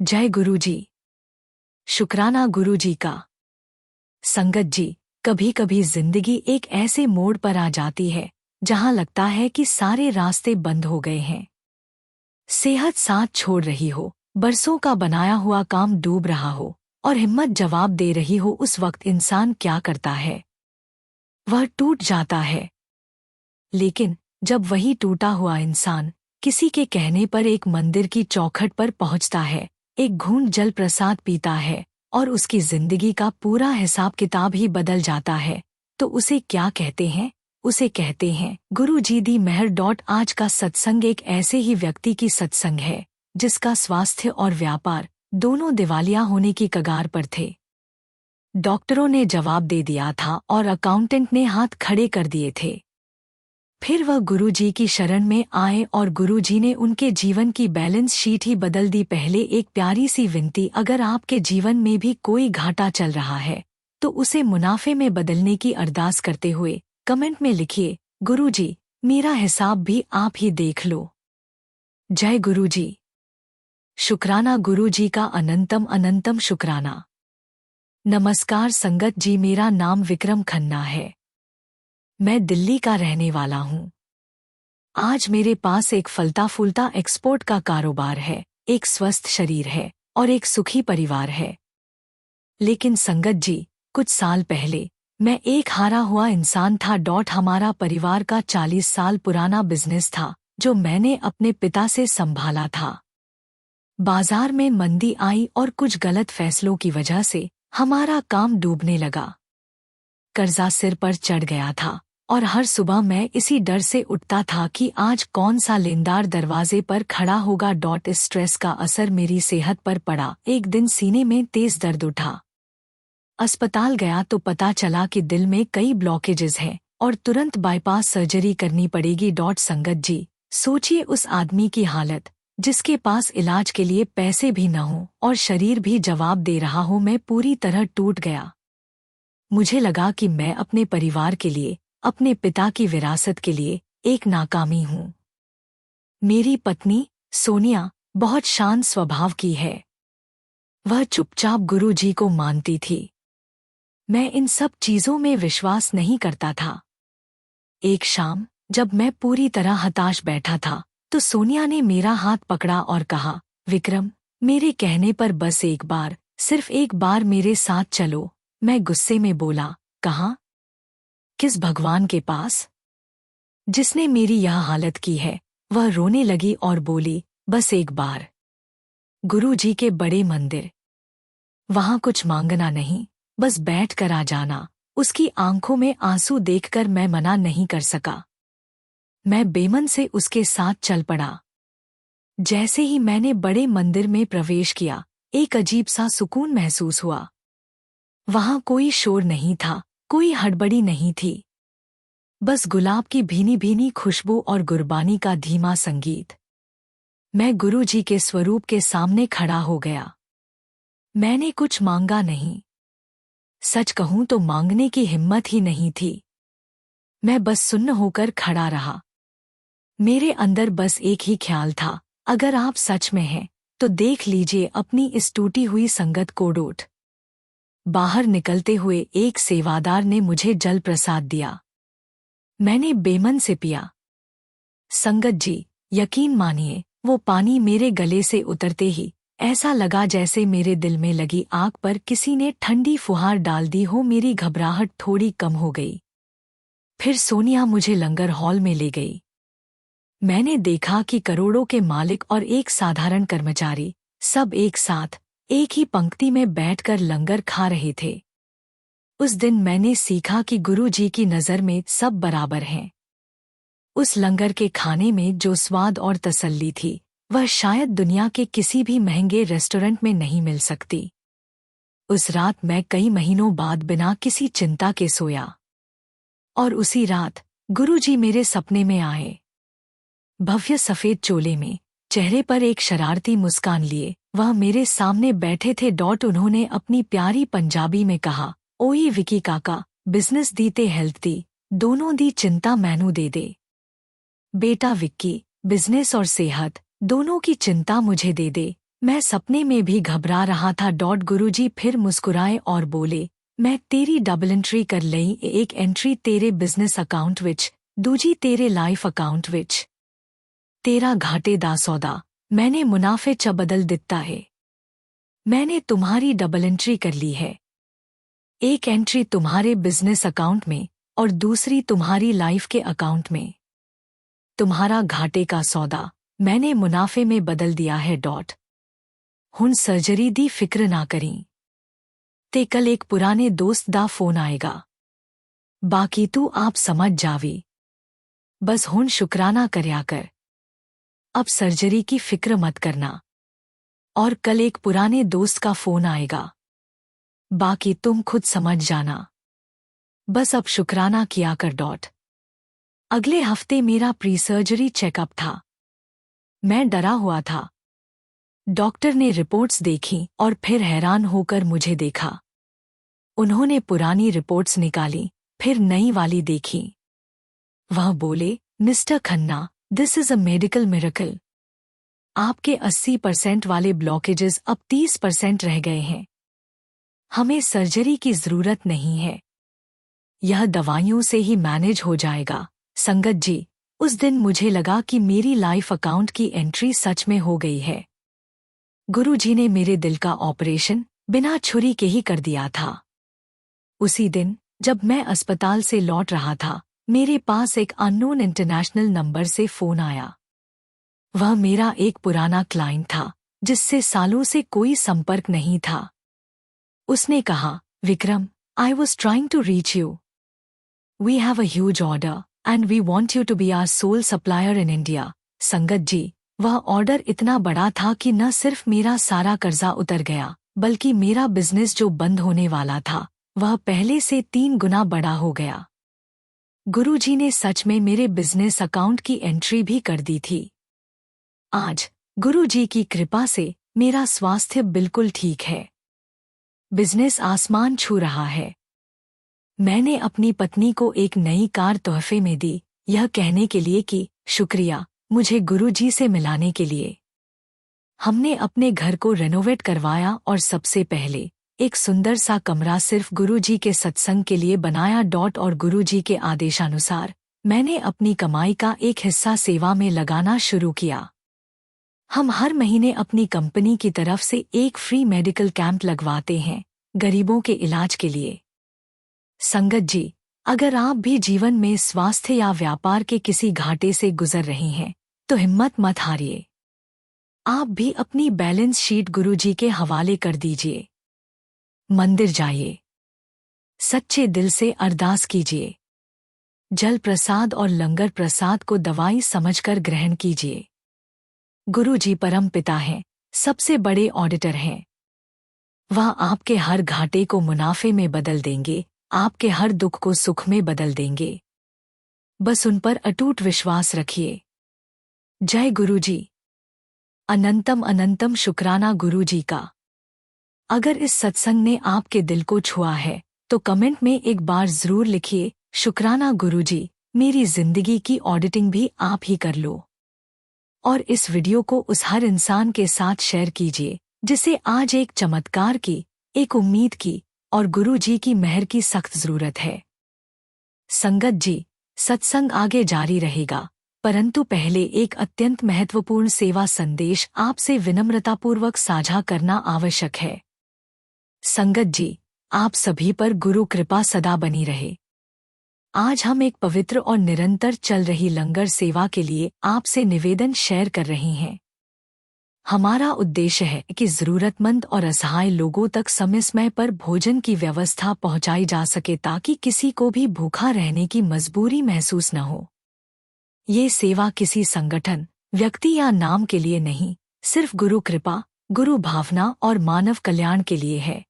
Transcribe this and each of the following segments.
जय गुरु जी। शुक्राना गुरु जी का। संगत जी, कभी कभी जिंदगी एक ऐसे मोड़ पर आ जाती है जहां लगता है कि सारे रास्ते बंद हो गए हैं। सेहत साथ छोड़ रही हो, बरसों का बनाया हुआ काम डूब रहा हो और हिम्मत जवाब दे रही हो। उस वक्त इंसान क्या करता है? वह टूट जाता है। लेकिन जब वही टूटा हुआ इंसान किसी के कहने पर एक मंदिर की चौखट पर पहुंचता है, एक घूंट जल प्रसाद पीता है और उसकी जिंदगी का पूरा हिसाब किताब ही बदल जाता है, तो उसे क्या कहते हैं? उसे कहते हैं गुरु जी दी मेहर। आज का सत्संग एक ऐसे ही व्यक्ति की सत्संग है जिसका स्वास्थ्य और व्यापार दोनों दिवालिया होने की कगार पर थे। डॉक्टरों ने जवाब दे दिया था और अकाउंटेंट ने हाथ खड़े कर दिए थे। फिर वह गुरुजी की शरण में आए और गुरुजी ने उनके जीवन की बैलेंस शीट ही बदल दी। पहले एक प्यारी सी विनती, अगर आपके जीवन में भी कोई घाटा चल रहा है तो उसे मुनाफे में बदलने की अरदास करते हुए कमेंट में लिखिए, गुरुजी मेरा हिसाब भी आप ही देख लो। जय गुरुजी। शुक्राना गुरुजी का अनंतम अनंतम शुक्राना। नमस्कार संगत जी, मेरा नाम विक्रम खन्ना है। मैं दिल्ली का रहने वाला हूँ। आज मेरे पास एक फलता फूलता एक्सपोर्ट का कारोबार है, एक स्वस्थ शरीर है और एक सुखी परिवार है। लेकिन संगत जी, कुछ साल पहले मैं एक हारा हुआ इंसान था। हमारा परिवार का 40 साल पुराना बिजनेस था जो मैंने अपने पिता से संभाला था। बाजार में मंदी आई और कुछ गलत फैसलों की वजह से हमारा काम डूबने लगा। कर्जा सिर पर चढ़ गया था और हर सुबह मैं इसी डर से उठता था कि आज कौन सा लेनदार दरवाजे पर खड़ा होगा। इस स्ट्रेस का असर मेरी सेहत पर पड़ा। एक दिन सीने में तेज दर्द उठा। अस्पताल गया तो पता चला कि दिल में कई ब्लॉकेजेस हैं और तुरंत बाईपास सर्जरी करनी पड़ेगी। संगत जी, सोचिए उस आदमी की हालत जिसके पास इलाज के लिए पैसे भी न हो और शरीर भी जवाब दे रहा हो। मैं पूरी तरह टूट गया। मुझे लगा कि मैं अपने परिवार के लिए, अपने पिता की विरासत के लिए एक नाकामी हूँ। मेरी पत्नी सोनिया बहुत शांत स्वभाव की है। वह चुपचाप गुरुजी को मानती थी। मैं इन सब चीजों में विश्वास नहीं करता था। एक शाम जब मैं पूरी तरह हताश बैठा था तो सोनिया ने मेरा हाथ पकड़ा और कहा, विक्रम, मेरे कहने पर बस एक बार, सिर्फ एक बार मेरे साथ चलो। मैं गुस्से में बोला, कहाँ? किस भगवान के पास जिसने मेरी यह हालत की है? वह रोने लगी और बोली, बस एक बार। गुरुजी के बड़े मंदिर। वहां कुछ मांगना नहीं, बस बैठ कर आ जाना। उसकी आंखों में आंसू देखकर मैं मना नहीं कर सका। मैं बेमन से उसके साथ चल पड़ा। जैसे ही मैंने बड़े मंदिर में प्रवेश किया, एक अजीब सा सुकून महसूस हुआ। वहां कोई शोर नहीं था, कोई हड़बड़ी नहीं थी, बस गुलाब की भीनी भीनी खुशबू और गुरबानी का धीमा संगीत। मैं गुरुजी के स्वरूप के सामने खड़ा हो गया। मैंने कुछ मांगा नहीं। सच कहूं तो मांगने की हिम्मत ही नहीं थी। मैं बस सुन्न होकर खड़ा रहा। मेरे अंदर बस एक ही ख्याल था, अगर आप सच में हैं तो देख लीजिए अपनी इस टूटी हुई संगत को। बाहर निकलते हुए एक सेवादार ने मुझे जल प्रसाद दिया। मैंने बेमन से पिया। संगत जी, यकीन मानिए, वो पानी मेरे गले से उतरते ही ऐसा लगा जैसे मेरे दिल में लगी आग पर किसी ने ठंडी फुहार डाल दी हो। मेरी घबराहट थोड़ी कम हो गई। फिर सोनिया मुझे लंगर हॉल में ले गई। मैंने देखा कि करोड़ों के मालिक और एक साधारण कर्मचारी सब एक साथ एक ही पंक्ति में बैठकर लंगर खा रहे थे। उस दिन मैंने सीखा कि गुरुजी की नज़र में सब बराबर हैं। उस लंगर के खाने में जो स्वाद और तसल्ली थी, वह शायद दुनिया के किसी भी महंगे रेस्टोरेंट में नहीं मिल सकती। उस रात मैं कई महीनों बाद बिना किसी चिंता के सोया। और उसी रात गुरुजी मेरे सपने में आए। भव्य सफेद चोले में, चेहरे पर एक शरारती मुस्कान लिए वह मेरे सामने बैठे थे। उन्होंने अपनी प्यारी पंजाबी में कहा, ओए विकी काका, बिजनेस दी ते हेल्थ दी, दोनों दी चिंता मैनू दे दे। बेटा विक्की, बिजनेस और सेहत दोनों की चिंता मुझे दे दे। मैं सपने में भी घबरा रहा था। गुरुजी फिर मुस्कुराए और बोले, मैं तेरी डबल एंट्री कर लई, एक एंट्री तेरे बिजनेस अकाउंट विच, दूजी तेरे लाइफ अकाउंट विच। तेरा घाटे दा सौदा मैंने मुनाफे च बदल दिता है। मैंने तुम्हारी डबल एंट्री कर ली है, एक एंट्री तुम्हारे बिजनेस अकाउंट में और दूसरी तुम्हारी लाइफ के अकाउंट में। तुम्हारा घाटे का सौदा मैंने मुनाफे में बदल दिया है। हुन सर्जरी दी फिक्र ना करी, ते कल एक पुराने दोस्त दा फोन आएगा, बाकी तू आप समझ जावी। बस हुन शुक्राना करया कर, अब सर्जरी की फिक्र मत करना। और कल एक पुराने दोस्त का फोन आएगा, बाकी तुम खुद समझ जाना। बस अब शुक्राना किया कर। अगले हफ्ते मेरा प्री सर्जरी चेकअप था। मैं डरा हुआ था। डॉक्टर ने रिपोर्ट्स देखी और फिर हैरान होकर मुझे देखा। उन्होंने पुरानी रिपोर्ट्स निकाली, फिर नई वाली देखी। वह बोले, mister Khanna, this is a medical miracle. आपके 80% वाले ब्लॉकेजेस अब 30% रह गए हैं। हमें सर्जरी की जरूरत नहीं है, यह दवाइयों से ही मैनेज हो जाएगा। संगत जी, उस दिन मुझे लगा कि मेरी लाइफ अकाउंट की एंट्री सच में हो गई है। गुरुजी ने मेरे दिल का ऑपरेशन बिना छुरी के ही कर दिया था। उसी दिन जब मैं अस्पताल से लौट रहा था, मेरे पास एक अननोन इंटरनेशनल नंबर से फोन आया। वह मेरा एक पुराना क्लाइंट था, जिससे सालों से कोई संपर्क नहीं था। उसने कहा, Vikram, I was trying to reach you. We have a huge order and we want you to be our sole supplier in India. संगत जी, वह ऑर्डर इतना बड़ा था कि न सिर्फ मेरा सारा कर्जा उतर गया, बल्कि मेरा बिजनेस जो बंद होने वाला था, वह पहले से 3 गुना बड़ा हो गया। गुरुजी ने सच में मेरे बिजनेस अकाउंट की एंट्री भी कर दी थी। आज गुरुजी की कृपा से मेरा स्वास्थ्य बिल्कुल ठीक है। बिजनेस आसमान छू रहा है। मैंने अपनी पत्नी को एक नई कार तोहफे में दी, यह कहने के लिए कि शुक्रिया मुझे गुरुजी से मिलाने के लिए। हमने अपने घर को रेनोवेट करवाया और सबसे पहले एक सुंदर सा कमरा सिर्फ गुरुजी के सत्संग के लिए बनाया। और गुरुजी के आदेशानुसार मैंने अपनी कमाई का एक हिस्सा सेवा में लगाना शुरू किया। हम हर महीने अपनी कंपनी की तरफ से एक फ्री मेडिकल कैंप लगवाते हैं, गरीबों के इलाज के लिए। संगत जी, अगर आप भी जीवन में स्वास्थ्य या व्यापार के किसी घाटे से गुजर रही हैं, तो हिम्मत मत हारिए। आप भी अपनी बैलेंस शीट गुरुजी के हवाले कर दीजिए। मंदिर जाइए, सच्चे दिल से अरदास कीजिए। जल प्रसाद और लंगर प्रसाद को दवाई समझकर ग्रहण कीजिए। गुरुजी परम पिता हैं, सबसे बड़े ऑडिटर हैं। वह आपके हर घाटे को मुनाफे में बदल देंगे, आपके हर दुख को सुख में बदल देंगे। बस उन पर अटूट विश्वास रखिए। जय गुरुजी। अनंतम अनंतम शुक्राना गुरुजी का। अगर इस सत्संग ने आपके दिल को छुआ है, तो कमेंट में एक बार जरूर लिखिए, शुक्राना गुरुजी, मेरी जिंदगी की ऑडिटिंग भी आप ही कर लो। और इस वीडियो को उस हर इंसान के साथ शेयर कीजिए, जिसे आज एक चमत्कार की, एक उम्मीद की और गुरुजी की मेहर की सख्त जरूरत है। संगत जी, सत्संग आगे जारी रहेगा, परंतु पहले एक अत्यंत महत्वपूर्ण सेवा संदेश आपसे विनम्रतापूर्वक साझा करना आवश्यक है। संगत जी, आप सभी पर गुरु कृपा सदा बनी रहे। आज हम एक पवित्र और निरंतर चल रही लंगर सेवा के लिए आपसे निवेदन शेयर कर रही हैं। हमारा उद्देश्य है कि जरूरतमंद और असहाय लोगों तक समय समय पर भोजन की व्यवस्था पहुंचाई जा सके, ताकि किसी को भी भूखा रहने की मजबूरी महसूस न हो। ये सेवा किसी संगठन, व्यक्ति या नाम के लिए नहीं, सिर्फ गुरु कृपा, गुरु भावना और मानव कल्याण के लिए है।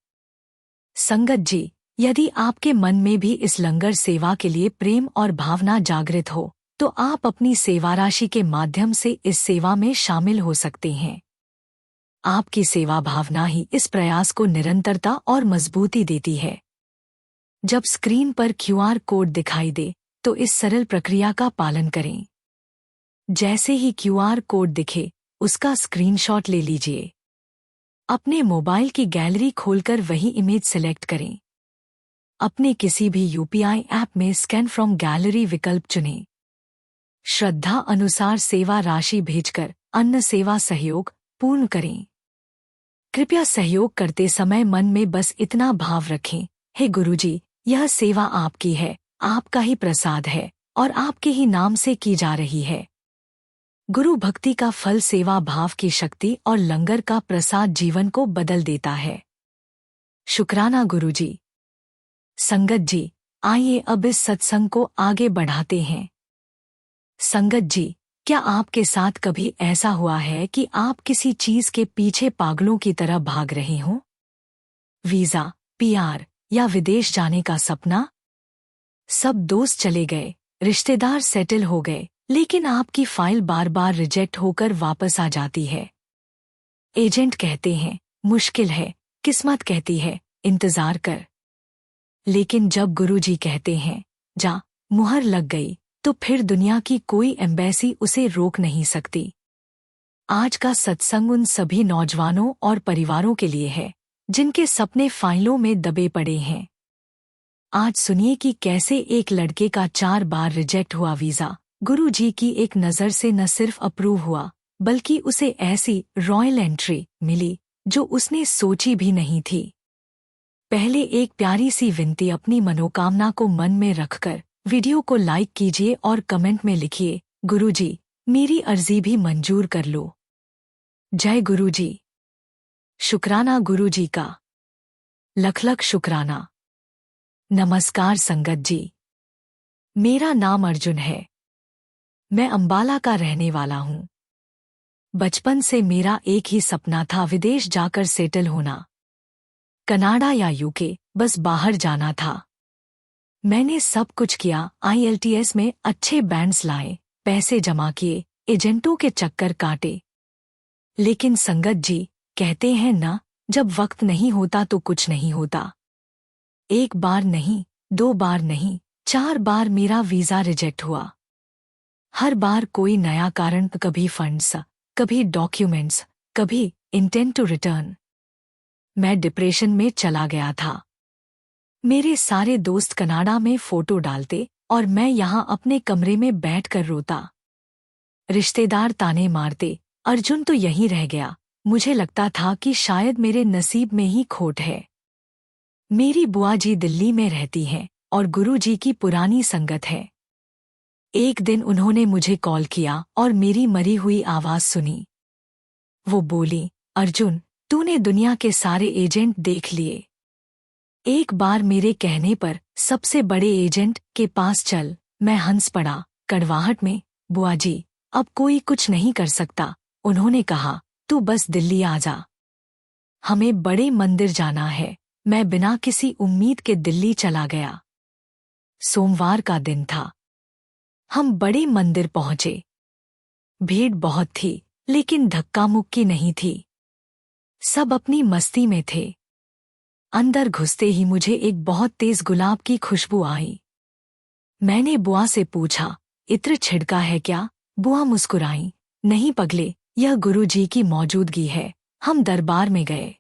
संगत जी, यदि आपके मन में भी इस लंगर सेवा के लिए प्रेम और भावना जागृत हो, तो आप अपनी सेवा राशि के माध्यम से इस सेवा में शामिल हो सकते हैं। आपकी सेवा भावना ही इस प्रयास को निरंतरता और मजबूती देती है। जब स्क्रीन पर QR कोड दिखाई दे, तो इस सरल प्रक्रिया का पालन करें। जैसे ही QR कोड दिखे, उसका स्क्रीनशॉट ले लीजिए। अपने मोबाइल की गैलरी खोलकर वही इमेज सिलेक्ट करें। अपने किसी भी यूपीआई ऐप में स्कैन फ्रॉम गैलरी विकल्प चुनें। श्रद्धा अनुसार सेवा राशि भेजकर अन्न सेवा सहयोग पूर्ण करें। कृपया सहयोग करते समय मन में बस इतना भाव रखें, हे गुरुजी, यह सेवा आपकी है, आपका ही प्रसाद है और आपके ही नाम से की जा रही है। गुरु भक्ति का फल सेवा भाव की शक्ति और लंगर का प्रसाद जीवन को बदल देता है। शुक्राना गुरुजी। संगत जी, आइए अब इस सत्संग को आगे बढ़ाते हैं। संगत जी, क्या आपके साथ कभी ऐसा हुआ है कि आप किसी चीज के पीछे पागलों की तरह भाग रहे हों? वीजा, पीआर या विदेश जाने का सपना? सब दोस्त चले गए, रिश्तेदार सेटल हो गए, लेकिन आपकी फाइल बार बार रिजेक्ट होकर वापस आ जाती है। एजेंट कहते हैं मुश्किल है, किस्मत कहती है इंतजार कर। लेकिन जब गुरुजी कहते हैं जा, मुहर लग गई, तो फिर दुनिया की कोई एम्बेसी उसे रोक नहीं सकती। आज का सत्संग उन सभी नौजवानों और परिवारों के लिए है जिनके सपने फाइलों में दबे पड़े हैं। आज सुनिए कि कैसे एक लड़के का 4 बार रिजेक्ट हुआ वीजा गुरुजी की एक नज़र से न सिर्फ अप्रूव हुआ, बल्कि उसे ऐसी रॉयल एंट्री मिली जो उसने सोची भी नहीं थी। पहले एक प्यारी सी विनती, अपनी मनोकामना को मन में रखकर वीडियो को लाइक कीजिए और कमेंट में लिखिए, गुरुजी, मेरी अर्जी भी मंजूर कर लो। जय गुरुजी। शुक्राना गुरुजी का। लख लख शुक्राना। नमस्कार संगत जी, मेरा नाम अर्जुन है। मैं अंबाला का रहने वाला हूँ। बचपन से मेरा एक ही सपना था, विदेश जाकर सेटल होना। कनाडा या यूके, बस बाहर जाना था। मैंने सब कुछ किया, आईएलटीएस में अच्छे बैंड्स लाए, पैसे जमा किए, एजेंटों के चक्कर काटे। लेकिन संगत जी, कहते हैं ना, जब वक्त नहीं होता तो कुछ नहीं होता। एक बार नहीं, 2 बार नहीं, 4 बार मेरा वीजा रिजेक्ट हुआ। हर बार कोई नया कारण, कभी फंड्स, कभी डॉक्यूमेंट्स, कभी इंटेंट टू रिटर्न। मैं डिप्रेशन में चला गया था। मेरे सारे दोस्त कनाडा में फोटो डालते और मैं यहाँ अपने कमरे में बैठकर रोता। रिश्तेदार ताने मारते, अर्जुन तो यहीं रह गया। मुझे लगता था कि शायद मेरे नसीब में ही खोट है। मेरी बुआ जी दिल्ली में रहती हैं और गुरुजी की पुरानी संगत है। एक दिन उन्होंने मुझे कॉल किया और मेरी मरी हुई आवाज सुनी। वो बोली, अर्जुन, तूने दुनिया के सारे एजेंट देख लिए। एक बार मेरे कहने पर सबसे बड़े एजेंट के पास चल। मैं हंस पड़ा कड़वाहट में, बुआ जी, अब कोई कुछ नहीं कर सकता। उन्होंने कहा, तू बस दिल्ली आ जा। हमें बड़े मंदिर जाना है। मैं बिना किसी उम्मीद के दिल्ली चला गया। सोमवार का दिन था। हम बड़े मंदिर पहुंचे। भीड़ बहुत थी, लेकिन धक्का मुक्की नहीं थी। सब अपनी मस्ती में थे। अंदर घुसते ही मुझे एक बहुत तेज गुलाब की खुशबू आई। मैंने बुआ से पूछा, इत्र छिड़का है क्या? बुआ मुस्कुराई, नहीं पगले, यह गुरुजी की मौजूदगी है। हम दरबार में गए।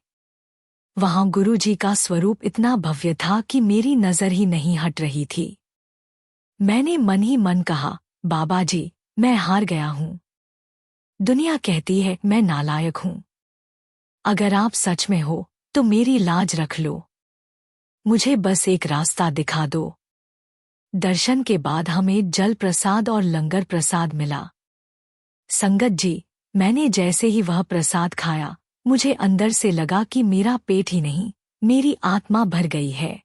वहां गुरुजी का स्वरूप इतना भव्य था कि मेरी नजर ही नहीं हट रही थी। मैंने मन ही मन कहा, बाबा जी, मैं हार गया हूं। दुनिया कहती है मैं नालायक हूं। अगर आप सच में हो तो मेरी लाज रख लो। मुझे बस एक रास्ता दिखा दो। दर्शन के बाद हमें जल प्रसाद और लंगर प्रसाद मिला। संगत जी, मैंने जैसे ही वह प्रसाद खाया, मुझे अंदर से लगा कि मेरा पेट ही नहीं, मेरी आत्मा भर गई है।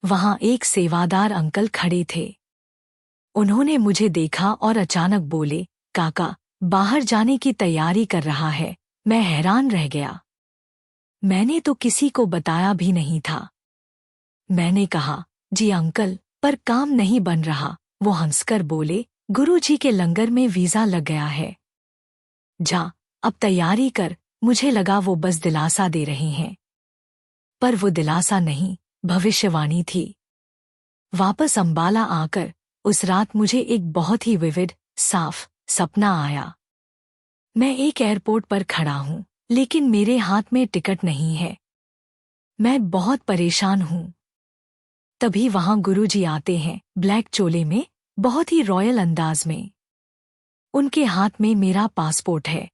वहां एक सेवादार अंकल खड़े थे। उन्होंने मुझे देखा और अचानक बोले, काका, बाहर जाने की तैयारी कर रहा है। मैं हैरान रह गया। मैंने तो किसी को बताया भी नहीं था। मैंने कहा, जी अंकल, पर काम नहीं बन रहा। वो हंसकर बोले, गुरुजी के लंगर में वीजा लग गया है। जा, अब तैयारी कर। मुझे लगा वो बस दिलासा दे रहे हैं, पर वो दिलासा नहीं, भविष्यवाणी थी। वापस अंबाला आकर उस रात मुझे एक बहुत ही विविड, साफ सपना आया। मैं एक एयरपोर्ट पर खड़ा हूँ। लेकिन मेरे हाथ में टिकट नहीं है। मैं बहुत परेशान हूं। तभी वहां गुरुजी आते हैं, ब्लैक चोले में, बहुत ही रॉयल अंदाज में। उनके हाथ में मेरा पासपोर्ट है।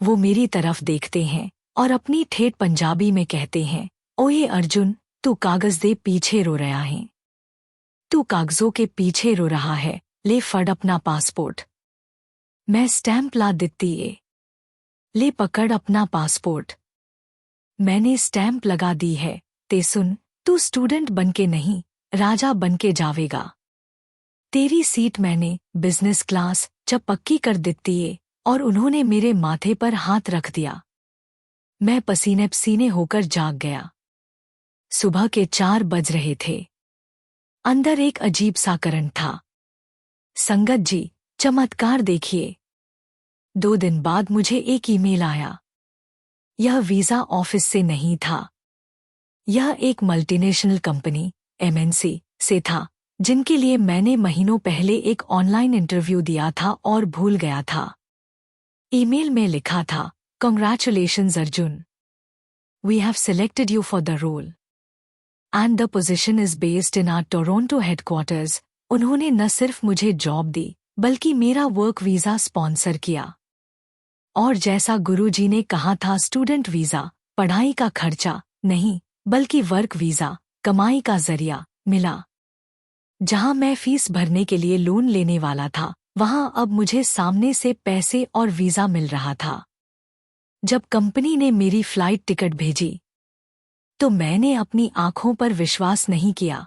वो मेरी तरफ देखते हैं और अपनी ठेठ पंजाबी में कहते हैं, ओए अर्जुन, तू कागज दे, पीछे रो रहा है। तू कागजों के पीछे रो रहा है, ले फड़ अपना पासपोर्ट। मैं स्टैंप ला देती है। ले पकड़ अपना पासपोर्ट। मैंने स्टैंप लगा दी है। ते सुन, तू स्टूडेंट बनके नहीं, राजा बनके जावेगा। तेरी सीट मैंने बिजनेस क्लास जब पक्की कर देती है। और उन्होंने मेरे माथे पर हाथ रख दिया। मैं पसीने पसीने होकर जाग गया। सुबह के 4 बज रहे थे। अंदर एक अजीब सा करंट था। संगत जी, चमत्कार देखिए। 2 दिन बाद मुझे एक ईमेल आया। यह वीजा ऑफिस से नहीं था। यह एक मल्टीनेशनल कंपनी, एमएनसी, से था, जिनके लिए मैंने महीनों पहले एक ऑनलाइन इंटरव्यू दिया था और भूल गया था। ईमेल में लिखा था, Congratulations Arjun. We have selected you for the role. And the position is based in our Toronto headquarters. उन्होंने न सिर्फ मुझे जॉब दी, बल्कि मेरा वर्क वीजा स्पॉन्सर किया। और जैसा गुरुजी ने कहा था, स्टूडेंट वीजा, पढ़ाई का खर्चा नहीं, बल्कि वर्क वीजा, कमाई का जरिया, मिला। जहां मैं फीस भरने के लिए लोन लेने वाला था, वहां अब मुझे सामने से पैसे और वीजा मिल रहा था। जब कंपनी ने मेरी फ्लाइट टिकट भेजी, तो मैंने अपनी आंखों पर विश्वास नहीं किया।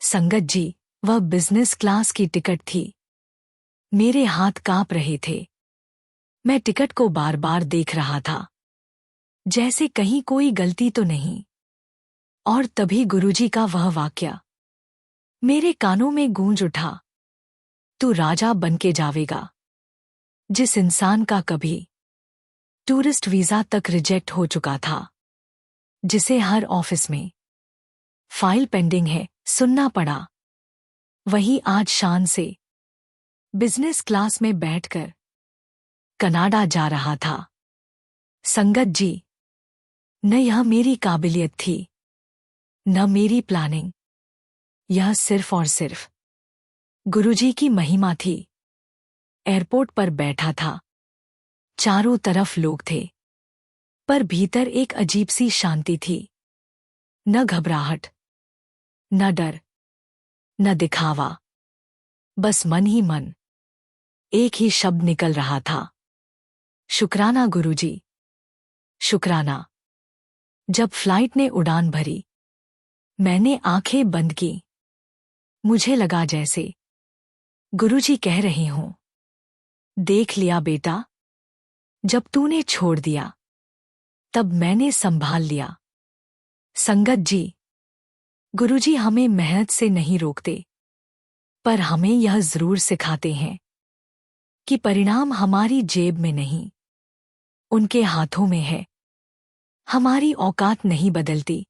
संगत जी, वह बिजनेस क्लास की टिकट थी। मेरे हाथ कांप रहे थे। मैं टिकट को बार बार देख रहा था, जैसे कहीं कोई गलती तो नहीं। और तभी गुरुजी का वह वाक्य मेरे कानों में गूंज उठा, तू राजा बनके जावेगा। जिस इंसान का कभी टूरिस्ट वीजा तक रिजेक्ट हो चुका था, जिसे हर ऑफिस में फाइल पेंडिंग है सुनना पड़ा, वही आज शान से बिजनेस क्लास में बैठकर कनाडा जा रहा था। संगत जी, न यह मेरी काबिलियत थी, न मेरी प्लानिंग। यह सिर्फ और सिर्फ गुरुजी की महिमा थी। एयरपोर्ट पर बैठा था। चारों तरफ लोग थे, पर भीतर एक अजीब सी शांति थी। न घबराहट, न डर, न दिखावा, बस मन ही मन। एक ही शब्द निकल रहा था, शुक्राना गुरुजी, शुक्राना। जब फ्लाइट ने उड़ान भरी, मैंने आंखें बंद की। मुझे लगा जैसे गुरुजी कह रहे हों, देख लिया बेटा, जब तूने छोड़ दिया, तब मैंने संभाल लिया। संगत जी, गुरुजी हमें मेहनत से नहीं रोकते, पर हमें यह जरूर सिखाते हैं कि परिणाम हमारी जेब में नहीं, उनके हाथों में है। हमारी औकात नहीं बदलती,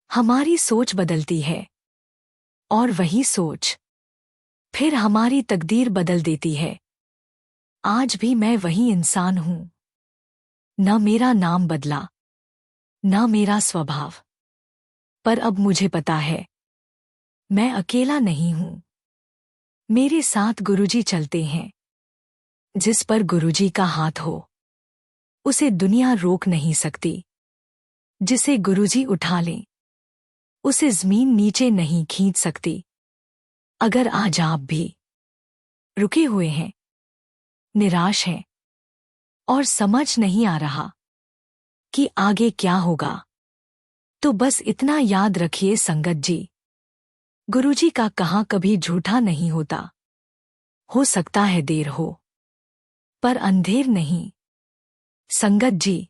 हमारी सोच बदलती है। और वही सोच फिर हमारी तकदीर बदल देती है। आज भी मैं वही इंसान हूं। न मेरा नाम बदला, न मेरा स्वभाव, पर अब मुझे पता है, मैं अकेला नहीं हूं। मेरे साथ गुरुजी चलते हैं। जिस पर गुरुजी का हाथ हो, उसे दुनिया रोक नहीं सकती। जिसे गुरुजी उठा लें, उसे जमीन नीचे नहीं खींच सकती। अगर आज आप भी रुके हुए हैं, निराश हैं और समझ नहीं आ रहा कि आगे क्या होगा, तो बस इतना याद रखिए संगत जी, गुरुजी का कहा कभी झूठा नहीं होता। हो सकता है देर हो, पर अंधेर नहीं। संगत जी,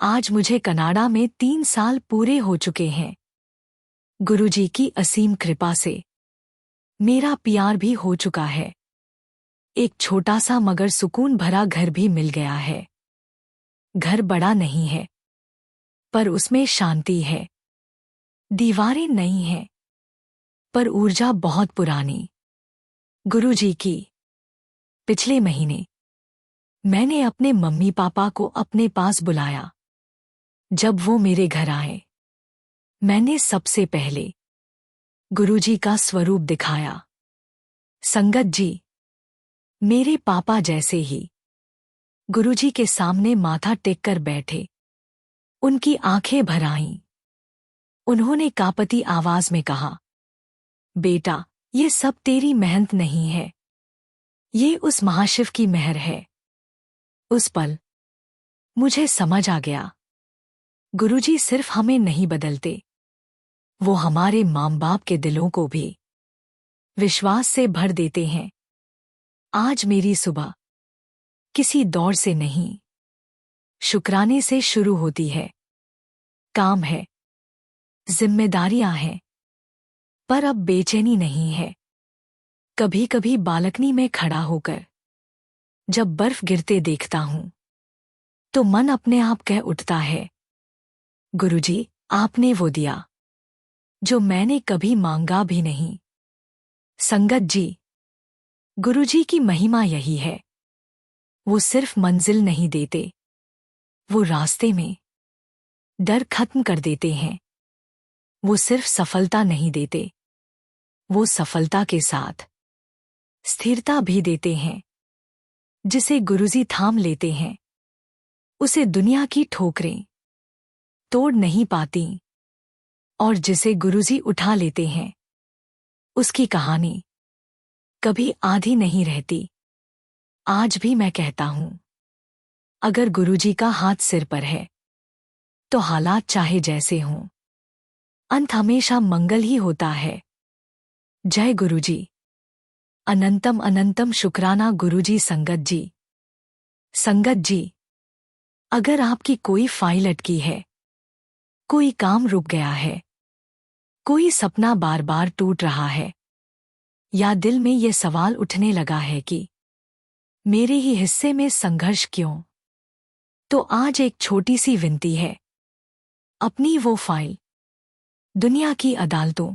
आज मुझे कनाडा में 3 साल पूरे हो चुके हैं। गुरुजी की असीम कृपा से मेरा प्यार भी हो चुका है। एक छोटा सा मगर सुकून भरा घर भी मिल गया है। घर बड़ा नहीं है, पर उसमें शांति है। दीवारें नई हैं, पर ऊर्जा बहुत पुरानी। गुरुजी की पिछले महीने मैंने अपने मम्मी पापा को अपने पास बुलाया। जब वो मेरे घर आए, मैंने सबसे पहले गुरुजी का स्वरूप दिखाया। संगत जी, मेरे पापा जैसे ही गुरुजी के सामने माथा टेक कर बैठे, उनकी आंखें भर आईं। उन्होंने कांपती आवाज में कहा, बेटा, ये सब तेरी मेहनत नहीं है, ये उस महाशिव की मेहर है। उस पल मुझे समझ आ गया, गुरुजी सिर्फ हमें नहीं बदलते, वो हमारे माँ बाप के दिलों को भी विश्वास से भर देते हैं। आज मेरी सुबह किसी दौड़ से नहीं, शुक्राने से शुरू होती है। काम है, जिम्मेदारियां हैं, पर अब बेचैनी नहीं है। कभी कभी बालकनी में खड़ा होकर जब बर्फ गिरते देखता हूं, तो मन अपने आप कह उठता है, गुरुजी, आपने वो दिया जो मैंने कभी मांगा भी नहीं। संगत जी, गुरुजी की महिमा यही है, वो सिर्फ मंजिल नहीं देते, वो रास्ते में डर खत्म कर देते हैं। वो सिर्फ सफलता नहीं देते, वो सफलता के साथ स्थिरता भी देते हैं। जिसे गुरुजी थाम लेते हैं, उसे दुनिया की ठोकरें तोड़ नहीं पाती, और जिसे गुरुजी उठा लेते हैं, उसकी कहानी कभी आधी नहीं रहती। आज भी मैं कहता हूं, अगर गुरुजी का हाथ सिर पर है, तो हालात चाहे जैसे हों, अंत हमेशा मंगल ही होता है। जय गुरुजी। अनंतम अनंतम शुक्राना गुरुजी। संगत जी, अगर आपकी कोई फाइल अटकी है, कोई काम रुक गया है, कोई सपना बार बार टूट रहा है, या दिल में ये सवाल उठने लगा है कि मेरे ही हिस्से में संघर्ष क्यों, तो आज एक छोटी सी विनती है। अपनी वो फाइल दुनिया की अदालतों,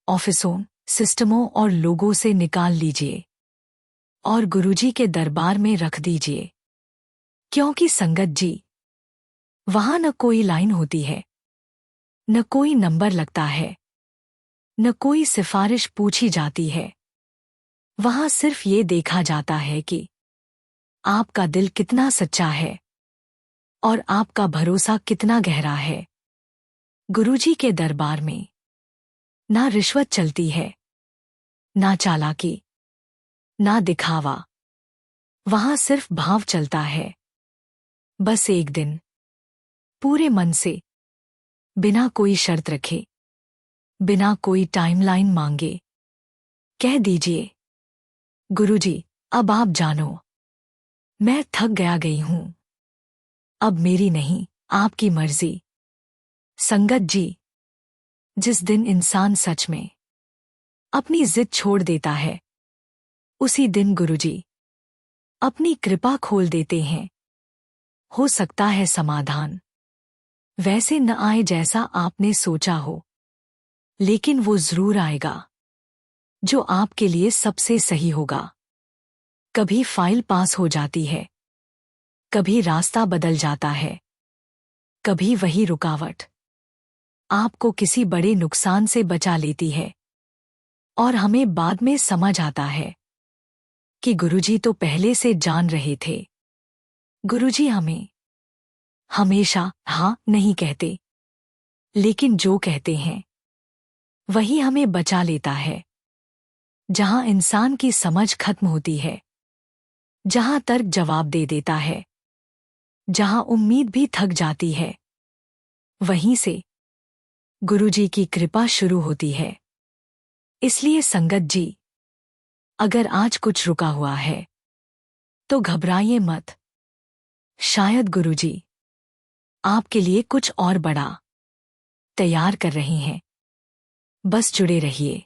ऑफिसों, सिस्टमों और लोगों से निकाल लीजिए और गुरुजी के दरबार में रख दीजिए। क्योंकि संगत जी, वहां न कोई लाइन होती है, न कोई नंबर लगता है, न कोई सिफारिश पूछी जाती है। वहां सिर्फ ये देखा जाता है कि आपका दिल कितना सच्चा है और आपका भरोसा कितना गहरा है। गुरुजी के दरबार में ना रिश्वत चलती है, ना चालाकी, ना दिखावा। वहां सिर्फ भाव चलता है। बस एक दिन पूरे मन से, बिना कोई शर्त रखे, बिना कोई टाइमलाइन मांगे, कह दीजिए, गुरुजी, अब आप जानो, मैं थक गई हूं, अब मेरी नहीं, आपकी मर्जी। संगत जी, जिस दिन इंसान सच में अपनी जिद छोड़ देता है, उसी दिन गुरुजी अपनी कृपा खोल देते हैं। हो सकता है समाधान वैसे न आए जैसा आपने सोचा हो, लेकिन वो जरूर आएगा, जो आपके लिए सबसे सही होगा। कभी फाइल पास हो जाती है, कभी रास्ता बदल जाता है, कभी वही रुकावट आपको किसी बड़े नुकसान से बचा लेती है, और हमें बाद में समझ आता है कि गुरुजी तो पहले से जान रहे थे। गुरुजी हमें हमेशा हाँ नहीं कहते, लेकिन जो कहते हैं वही हमें बचा लेता है। जहां इंसान की समझ खत्म होती है, जहां तर्क जवाब दे देता है, जहां उम्मीद भी थक जाती है, वहीं से गुरुजी की कृपा शुरू होती है। इसलिए संगत जी, अगर आज कुछ रुका हुआ है, तो घबराइए मत। शायद गुरुजी आपके लिए कुछ और बड़ा तैयार कर रहे हैं। बस जुड़े रहिए,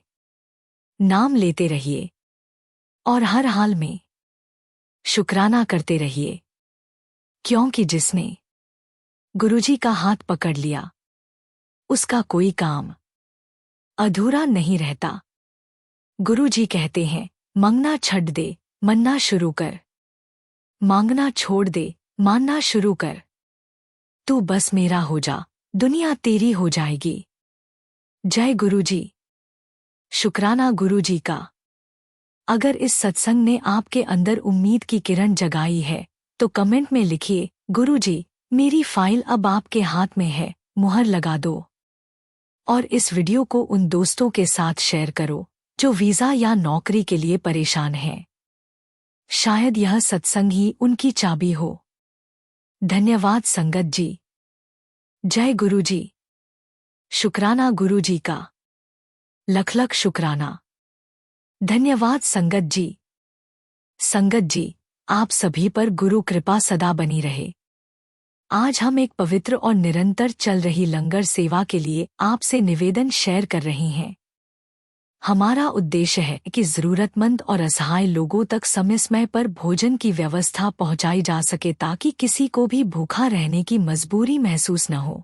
नाम लेते रहिए, और हर हाल में शुक्राना करते रहिए, क्योंकि जिसने गुरुजी का हाथ पकड़ लिया, उसका कोई काम अधूरा नहीं रहता। गुरुजी कहते हैं, मंगना छੱਡ दे, मन्ना शुरू कर। मांगना छोड़ दे, मानना शुरू कर। तू बस मेरा हो जा, दुनिया तेरी हो जाएगी। जय गुरुजी। शुक्राना गुरुजी का। अगर इस सत्संग ने आपके अंदर उम्मीद की किरण जगाई है तो कमेंट में लिखिए, गुरुजी, मेरी फाइल अब आपके हाथ में है, मुहर लगा दो। और इस वीडियो को उन दोस्तों के साथ शेयर करो जो वीज़ा या नौकरी के लिए परेशान हैं। शायद यह सत्संग ही उनकी चाबी हो। धन्यवाद संगत जी। जय गुरुजी। शुक्राना गुरुजी का। लख लख शुक्राना। धन्यवाद संगत जी। संगत जी, आप सभी पर गुरु कृपा सदा बनी रहे। आज हम एक पवित्र और निरंतर चल रही लंगर सेवा के लिए आपसे निवेदन शेयर कर रही हैं। हमारा उद्देश्य है कि जरूरतमंद और असहाय लोगों तक समय समय पर भोजन की व्यवस्था पहुंचाई जा सके ताकि किसी को भी भूखा रहने की मजबूरी महसूस न हो।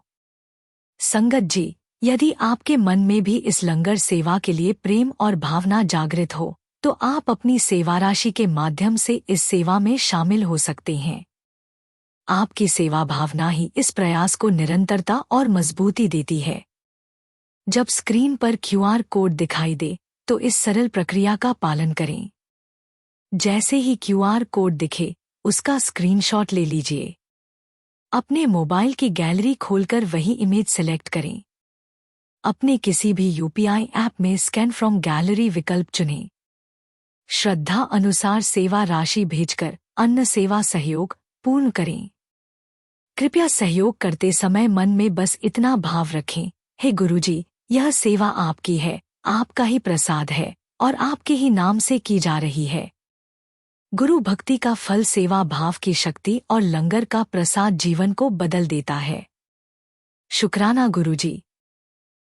संगत जी, यदि आपके मन में भी इस लंगर सेवा के लिए प्रेम और भावना जागृत हो तो आप अपनी सेवा राशि के माध्यम से इस सेवा में शामिल हो सकते हैं। आपकी सेवा भावना ही इस प्रयास को निरंतरता और मजबूती देती है। जब स्क्रीन पर क्यूआर कोड दिखाई दे तो इस सरल प्रक्रिया का पालन करें। जैसे ही क्यूआर कोड दिखे उसका स्क्रीनशॉट ले लीजिए। अपने मोबाइल की गैलरी खोलकर वही इमेज सेलेक्ट करें। अपने किसी भी यूपीआई ऐप में स्कैन फ्रॉम गैलरी विकल्प चुनें। श्रद्धा अनुसार सेवा राशि भेजकर अन्न सेवा सहयोग पूर्ण करें। कृपया सहयोग करते समय मन में बस इतना भाव रखें, हे गुरुजी, यह सेवा आपकी है, आपका ही प्रसाद है और आपके ही नाम से की जा रही है। गुरु भक्ति का फल सेवा भाव की शक्ति और लंगर का प्रसाद जीवन को बदल देता है। शुक्राना गुरुजी।